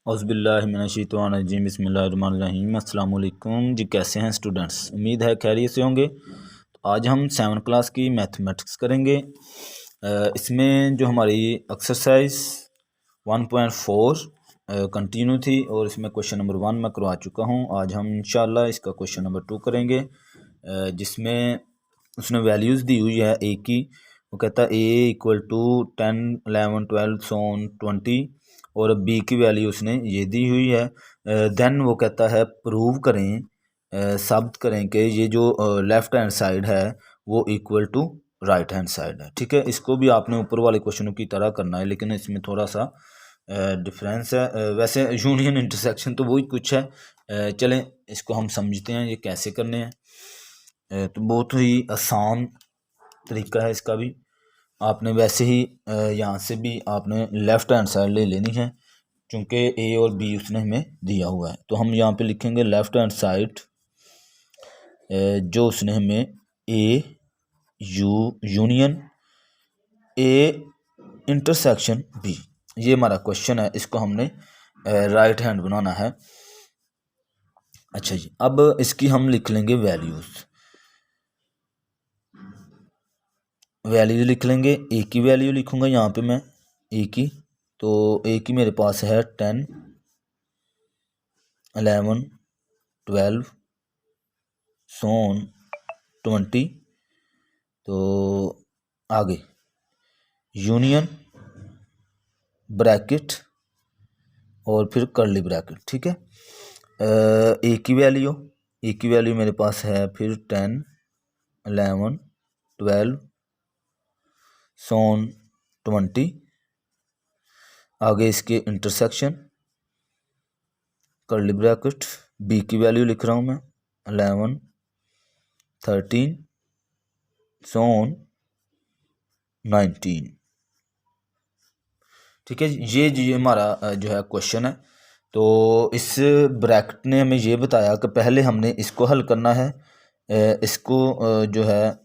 औज़ुबिल्लाहिमिनश्शैतानिर्रजीम बिस्मिल्लाहिर्रहमानिर्रहीम। अस्सलाम वालेकुम जी, कैसे हैं स्टूडेंट्स? उम्मीद है खैरियत से होंगे। तो आज हम 7 क्लास की मैथमेटिक्स करेंगे। इसमें जो हमारी एक्सरसाइज 1.4 कंटिन्यू थी और इसमें क्वेश्चन नंबर 1 मैं करवा चुका हूँ। आज हम इंशाल्लाह इसका क्वेश्चन नंबर 2 करेंगे, जिसमें उसने वैल्यूज़ दी हुई है ए की। वो कहता है ए इक्वल टू 10, 11, 12 सोन 20 और बी की वैल्यू उसने ये दी हुई है। देन वो कहता है प्रूव करें, साबित करें कि ये जो लेफ़्ट हैंड साइड है वो equal to right hand side है। ठीक है, इसको भी आपने ऊपर वाले क्वेश्चनों की तरह करना है, लेकिन इसमें थोड़ा सा डिफरेंस है। वैसे यूनियन इंटरसेक्शन तो वही कुछ है। चलें इसको हम समझते हैं ये कैसे करने हैं। तो बहुत ही आसान तरीका है इसका भी। आपने वैसे ही यहाँ से भी आपने लेफ़्ट हैंड साइड ले लेनी है, क्योंकि ए और बी उसने हमें दिया हुआ है। तो हम यहाँ पे लिखेंगे लेफ़्ट हैंड साइड जो उसने हमें A union A intersection B, ये हमारा क्वेश्चन है। इसको हमने राइट हैंड बनाना है। अच्छा जी, अब इसकी हम लिख लेंगे वैल्यूज़ लिख लेंगे। ए की वैल्यू लिखूंगा यहाँ पे मैं ए की। तो ए की मेरे पास है 10, 11, 12 सोन 20। तो आगे यूनियन ब्रैकेट और फिर कर्ली ब्रैकेट। ठीक है, ए की वैल्यू मेरे पास है फिर 10, 11, 12 सोन 20। आगे इसके इंटरसेक्शन कर्ली ब्रैकेट। बी की वैल्यू लिख रहा हूँ मैं 11, 13 सोन 19। ठीक है, ये हमारा जो है क्वेश्चन है। तो इस ब्रैकेट ने हमें ये बताया कि पहले हमने इसको हल करना है, इसको जो है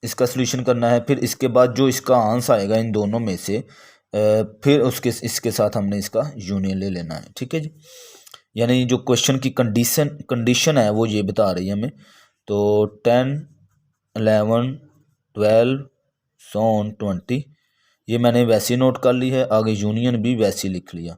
इसका सॉल्यूशन करना है, फिर इसके बाद जो इसका आंसर आएगा इन दोनों में से फिर इसके साथ हमने इसका यूनियन ले लेना है। ठीक है जी, यानी जो क्वेश्चन की कंडीशन है वो ये बता रही है हमें। तो 10, 11, 12 सोन 20 ये मैंने वैसे नोट कर ली है। आगे यूनियन भी वैसे लिख लिया।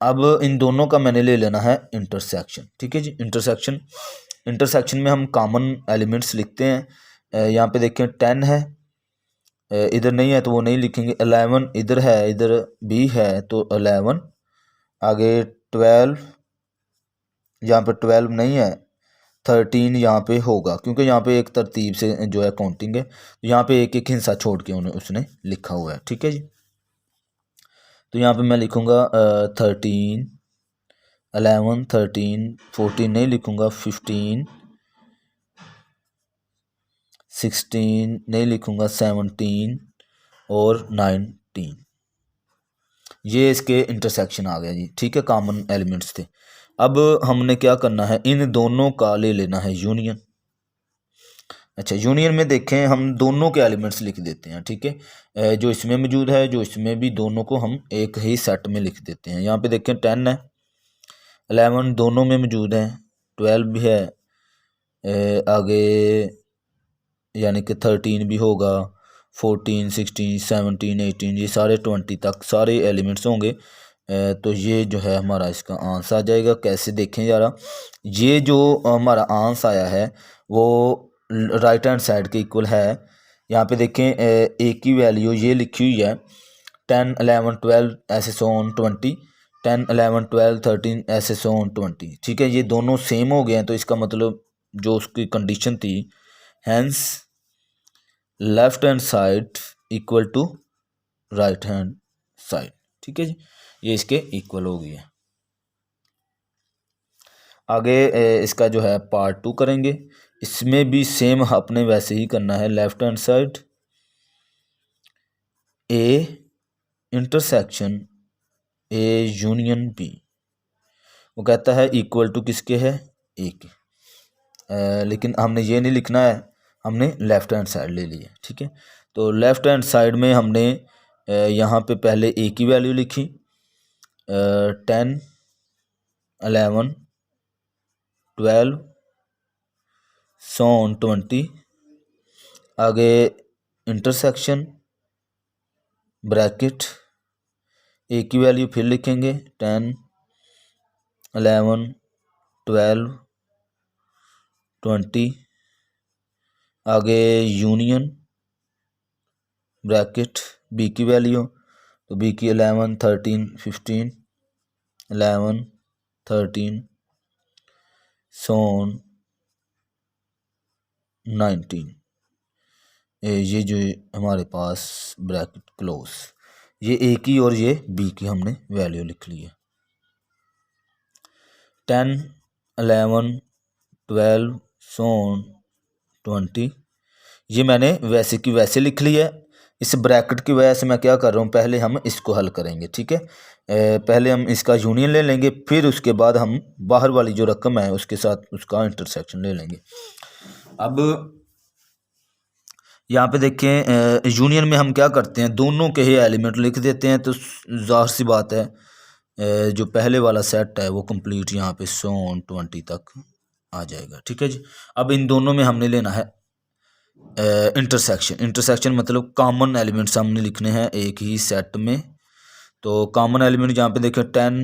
अब इन दोनों का मैंने ले लेना है इंटरसेक्शन। ठीक है जी, इंटरसेक्शन में हम कॉमन एलिमेंट्स लिखते हैं। यहाँ पे देखें 10 है, इधर नहीं है तो वो नहीं लिखेंगे। 11 इधर है, इधर भी है तो 11। आगे 12, यहाँ पे 12 नहीं है, 13 यहाँ पे होगा, क्योंकि यहाँ पे एक तरतीब से जो है काउंटिंग है। तो यहाँ पे एक एक हिस्सा छोड़ के उसने लिखा हुआ है। ठीक है जी, तो यहाँ पे मैं लिखूँगा 13, 11, 13, 14 नहीं लिखूँगा, 15, 16 नहीं लिखूँगा, 17 और 19। ये इसके इंटरसेक्शन आ गया जी। ठीक है, कॉमन एलिमेंट्स थे। अब हमने क्या करना है, इन दोनों का ले लेना है यूनियन। अच्छा, यूनियन में देखें हम दोनों के एलिमेंट्स लिख देते हैं। ठीक है, जो इसमें मौजूद है जो इसमें भी, दोनों को हम एक ही सेट में लिख देते हैं। यहाँ पे देखें 10 है, 11 दोनों में मौजूद है, 12 भी है, आगे यानी कि 13 भी होगा, 14, 16, 17, 18 ये सारे 20 तक सारे एलिमेंट्स होंगे। तो ये जो है हमारा इसका आंसर आ जाएगा। कैसे देखें ज़रा, ये जो हमारा आंसर आया है वो राइट हैंड साइड के इक्वल है। यहाँ पे देखें ए की वैल्यू ये लिखी हुई है 10, 11, 12 ऐसे सोन 20, 10, 11, 12, 13 ऐसे सोन 20। ठीक है, ये दोनों सेम हो गए हैं, तो इसका मतलब जो उसकी कंडीशन थी, hence left hand side equal to right hand side. ठीक है जी, ये इसके इक्वल हो गई है। आगे इसका जो है पार्ट 2 करेंगे। इसमें भी सेम आपने वैसे ही करना है। Left hand side A intersection A union B, वो कहता है इक्वल टू किसके है, ए के। लेकिन हमने ये नहीं लिखना है, हमने लेफ्ट हैंड साइड ले ली है। ठीक है, तो लेफ्ट हैंड साइड में हमने यहाँ पे पहले ए की वैल्यू लिखी, 10 11 12 सॉन 20। आगे इंटरसेक्शन ब्रैकेट ए की वैल्यू फिर लिखेंगे 10 11 12 20। आगे यूनियन ब्रैकेट बी की वैल्यू, तो बी की 11 13 15 11 13 सॉन 19। ये जो हमारे पास ब्रैकेट क्लोज, ये ए की और ये बी की हमने वैल्यू लिख ली है। 10 11 12 सॉन 20 ये मैंने वैसे की वैसे लिख ली है। इस ब्रैकेट की वजह से मैं क्या कर रहा हूँ, पहले हम इसको हल करेंगे, ठीक है। पहले हम इसका यूनियन ले लेंगे, फिर उसके बाद हम बाहर वाली जो रकम है उसके साथ उसका इंटरसेक्शन ले लेंगे। अब यहाँ पे देखें, यूनियन में हम क्या करते हैं, दोनों के ही एलिमेंट लिख देते हैं, तो ज़ाहिर सी बात है जो पहले वाला सेट है वो कंप्लीट यहाँ पे 120 तक आ जाएगा, ठीक है जी। अब इन दोनों में हमने लेना है इंटरसेक्शन। इंटरसेक्शन मतलब कॉमन एलिमेंट्स हमने लिखने हैं एक ही सेट में। तो कॉमन एलिमेंट यहाँ पे देखें 10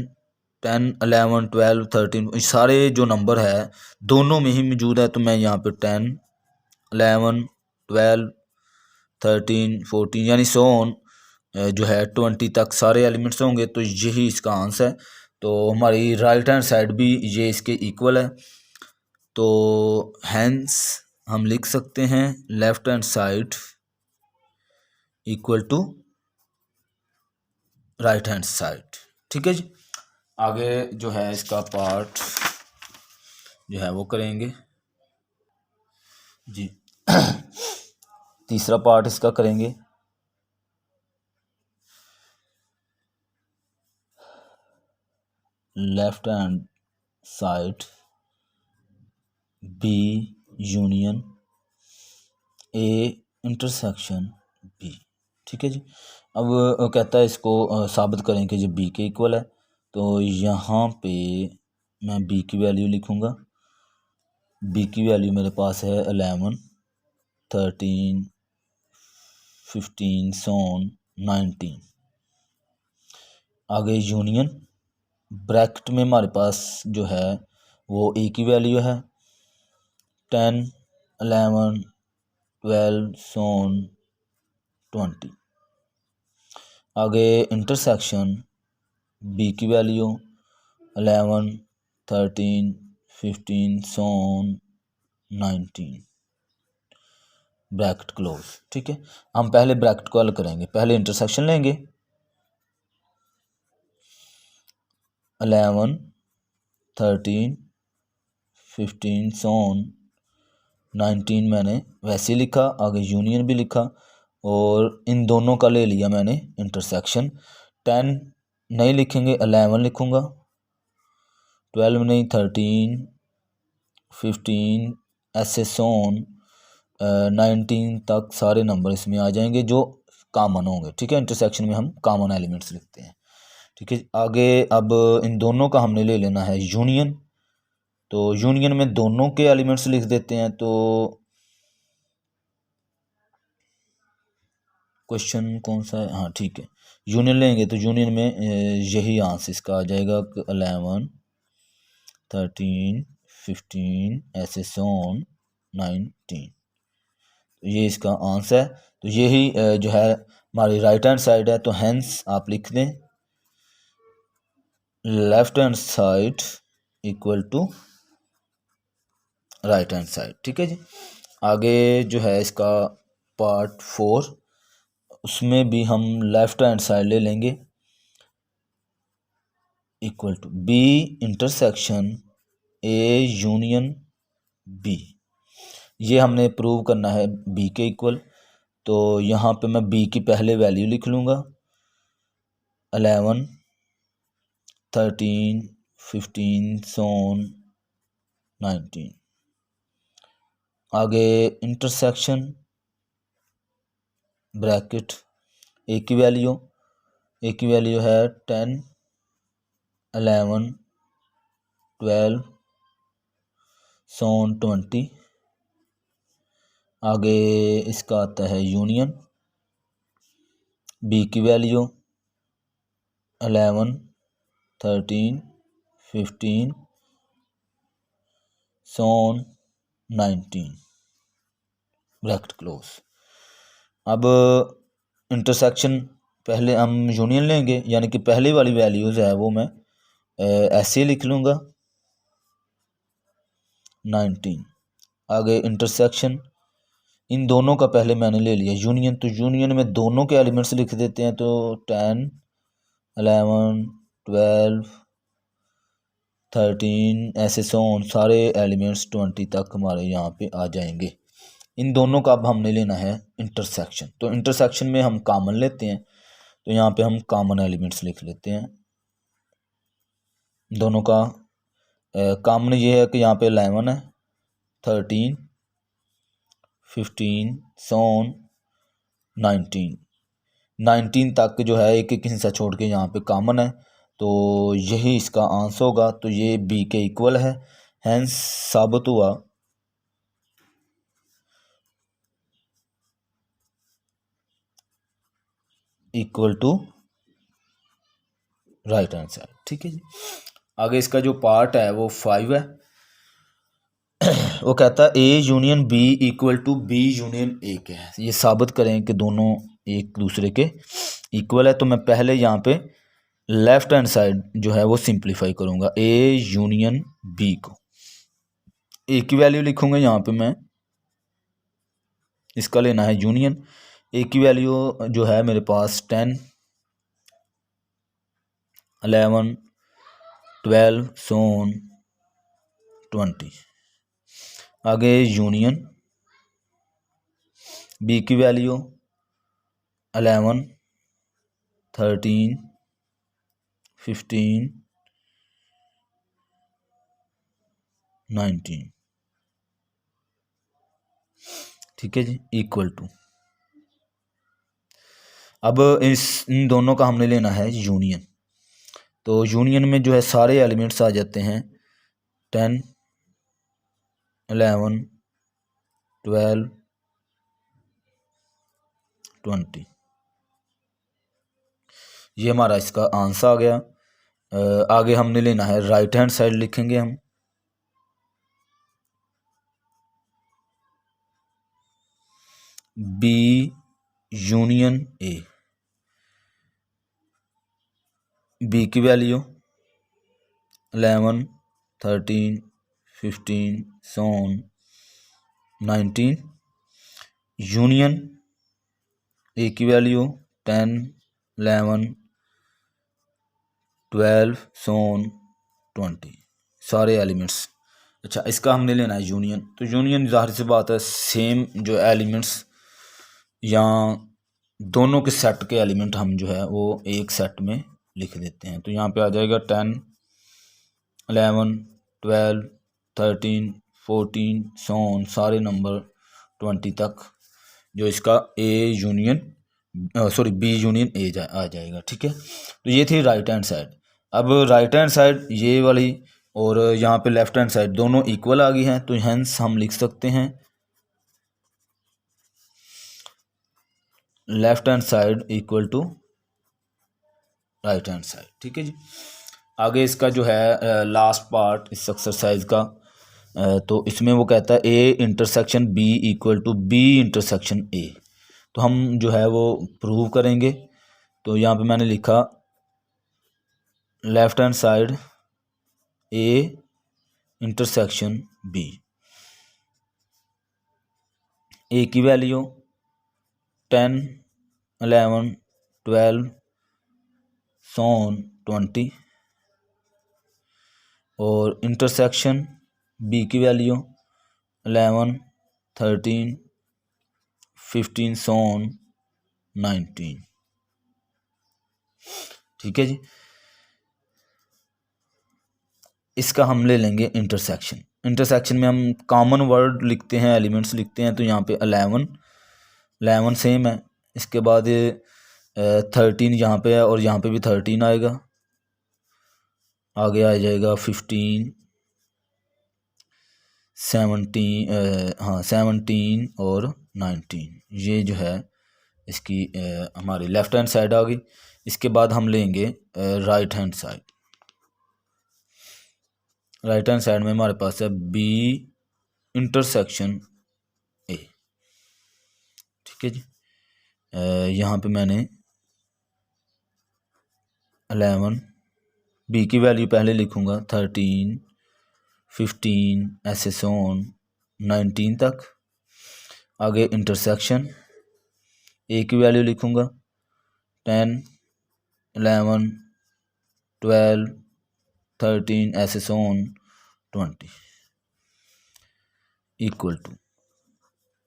10 11 12 13 सारे जो नंबर है दोनों में ही मौजूद है, तो मैं यहाँ पे 10 11 12 13 14 यानी 100 जो है 20 तक सारे एलिमेंट्स होंगे, तो यही इसका आंसर है। तो हमारी राइट हैंड साइड भी ये इसके इक्वल है, तो हैंस हम लिख सकते हैं left hand side equal to right hand side, ठीक है जी। आगे जो है इसका पार्ट जो है वो करेंगे जी। तीसरा पार्ट इसका करेंगे, left hand side B union A intersection B, ठीक है जी। अब कहता है इसको साबित करें कि ये बी के इक्वल है, तो यहाँ पे मैं बी की वैल्यू लिखूँगा। बी की वैल्यू मेरे पास है 11 13 15 सॉन 19। आगे यूनियन ब्रैकेट में हमारे पास जो है वो ए की वैल्यू है 10 11 12 सॉन 20। आगे इंटरसेक्शन बी की वैल्यू 11 13 15 सॉन 19 ब्रैकेट क्लोज, ठीक है। हम पहले ब्रैकेट को हल करेंगे, पहले इंटरसेक्शन लेंगे 11 13 15 सॉन 19 मैंने वैसे लिखा, आगे यूनियन भी लिखा और इन दोनों का ले लिया मैंने इंटरसेक्शन। 10 नहीं लिखेंगे 11 लिखूँगा, 12 नहीं 13 15 ऐसे सॉन 19 तक सारे नंबर इसमें आ जाएंगे जो कॉमन होंगे, ठीक है। इंटरसेक्शन में हम कॉमन एलिमेंट्स लिखते हैं, ठीक है। आगे अब इन दोनों का हमने ले लेना है यूनियन, तो यूनियन में दोनों के एलिमेंट्स लिख देते हैं। तो क्वेश्चन कौन सा है, हाँ ठीक है, यूनियन लेंगे तो यूनियन में यही आंसर इसका आ जाएगा 11 13 15 ऐसे सॉन 19, तो ये इसका आंसर है। तो यही जो है हमारी राइट हैंड साइड है, तो हैंस आप लिख दें left hand side equal to right hand side, ठीक है जी। आगे जो है इसका पार्ट 4, उसमें भी हम लेफ्ट हैंड साइड ले लेंगे equal to B intersection A union B. ये हमने प्रूव करना है बी के इक्वल, तो यहाँ पे मैं बी की पहले वैल्यू लिख लूँगा 11 13 15 सॉन 19। आगे इंटरसेक्शन ब्रैकेट ए की वैल्यू है 10 11 12 सोन 20। आगे इसका आता है यूनियन, बी की वैल्यू 11 13 15 सोन 19 ब्रैकेट क्लोज। अब इंटरसेक्शन पहले हम यूनियन लेंगे, यानी कि पहली वाली वैल्यूज़ है वो मैं ऐसे लिख लूँगा 19। आगे इंटरसेक्शन इन दोनों का पहले मैंने ले लिया यूनियन, तो यूनियन में दोनों के एलिमेंट्स लिख देते हैं, तो 10 11 12 13 ऐसे सोन सारे एलिमेंट्स 20 तक हमारे यहाँ पे आ जाएंगे। इन दोनों का अब हमने लेना है इंटरसेक्शन। तो इंटरसेक्शन में हम कॉमन लेते हैं, तो यहाँ पे हम कॉमन एलिमेंट्स लिख लेते हैं दोनों का। कॉमन ये है कि यहाँ पे 11 है, 13 15 सोन 19 तक जो है एक एक हिस्सा छोड़ के यहाँ पे कॉमन है, तो यही इसका आंसर होगा। तो ये बी के इक्वल है, हैंस साबित हुआ equal to right hand side. ठीक है जी। आगे इसका जो पार्ट है वो 5 है। वो कहता है A union B equal to B union A के है, ये साबित करें कि दोनों एक दूसरे के इक्वल है। तो मैं पहले यहाँ पे लेफ्ट हैंड साइड जो है वो सिंप्लीफाई करूँगा, ए यूनियन बी को ए की वैल्यू लिखूँगा यहाँ पे मैं, इसका लेना है यूनियन। ए की वैल्यू जो है मेरे पास 10 11 12 सोन 20। आगे यूनियन बी की वैल्यू 11 13 15 19। ठीक है जी, इक्वल टू। अब इन दोनों का हमने लेना है यूनियन। तो यूनियन में जो है सारे एलिमेंट्स आ जाते हैं 10 11 12 20। ये हमारा इसका आंसर आ गया। आगे हमने लेना है राइट हैंड साइड, लिखेंगे हम बी यूनियन ए। बी की वैल्यू 11 13 15 सोन 19। यूनियन ए की वैल्यू 10 11 12 सोन 20 सारे एलिमेंट्स। अच्छा, इसका हमने लेना है यूनियन। तो यूनियन जाहिर सी बात है सेम जो एलिमेंट्स या दोनों के सेट के एलिमेंट हम जो है वो एक सेट में लिख देते हैं। तो यहाँ पे आ जाएगा 10 11 12 13 14 सोन सारे नंबर 20 तक, जो इसका A union B union A आ जाएगा। ठीक है, तो ये थी राइट हैंड साइड। अब राइट हैंड साइड ये वाली और यहाँ पे लेफ्ट हैंड साइड दोनों इक्वल आ गई हैं, तो हेंस हम लिख सकते हैं left hand side equal to right hand side. ठीक है जी। आगे इसका जो है लास्ट पार्ट इस एक्सरसाइज का, तो इसमें वो कहता है A intersection B equal to B intersection A. तो हम जो है वो प्रूव करेंगे। तो यहाँ पे मैंने लिखा left hand side A intersection B. A की वैल्यू 10 11 12 सोन 20 और इंटरसेक्शन बी की वैल्यू 11 13 15 सोन 19। ठीक है जी। इसका हम ले लेंगे इंटरसेक्शन। इंटरसेक्शन में हम कॉमन वर्ड लिखते हैं, एलिमेंट्स लिखते हैं। तो यहाँ पे 11 सेम है, इसके बाद 13 यहाँ पे है और यहाँ पे भी 13 आएगा, आगे आ जाएगा 15, 17 और 19, ये जो है इसकी हमारी लेफ़्ट हैंड साइड आ गई। इसके बाद हम लेंगे right hand side. Right hand side में हमारे पास है बी इंटरसेक्शन ए, ठीक है जी। यहाँ पे मैंने 11, बी की वैल्यू पहले लिखूँगा, 13, 15 ऐसे सोन 19 तक। आगे इंटरसेक्शन ए की वैल्यू लिखूँगा 10, 11, 12, 13 ऐसे सोन 20 इक्वल टू।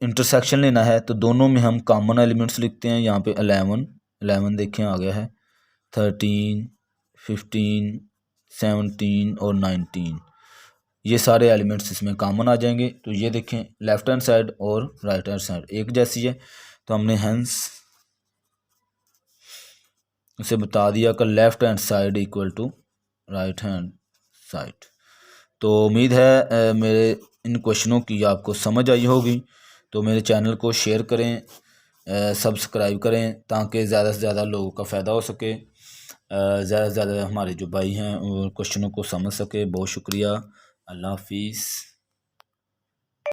इंटरसेक्शन लेना है तो दोनों में हम कॉमन एलिमेंट्स लिखते हैं। यहाँ पे 11 देखें आ गया है, 13, 15, 17 और 19, ये सारे एलिमेंट्स इसमें कॉमन आ जाएंगे। तो ये देखें लेफ़्ट हैंड साइड और राइट हैंड साइड एक जैसी है, तो हमने हेंस उसे बता दिया कि left hand side equal to right hand side. तो उम्मीद है मेरे इन क्वेश्चनों की आपको समझ आई होगी। तो मेरे चैनल को शेयर करें, सब्सक्राइब करें, ताकि ज़्यादा से ज़्यादा लोगों का फ़ायदा हो सके, ज़्यादा से ज़्यादा हमारे जो भाई हैं वो क्वेश्चनों को समझ सके। बहुत शुक्रिया, अल्लाह हाफिज़।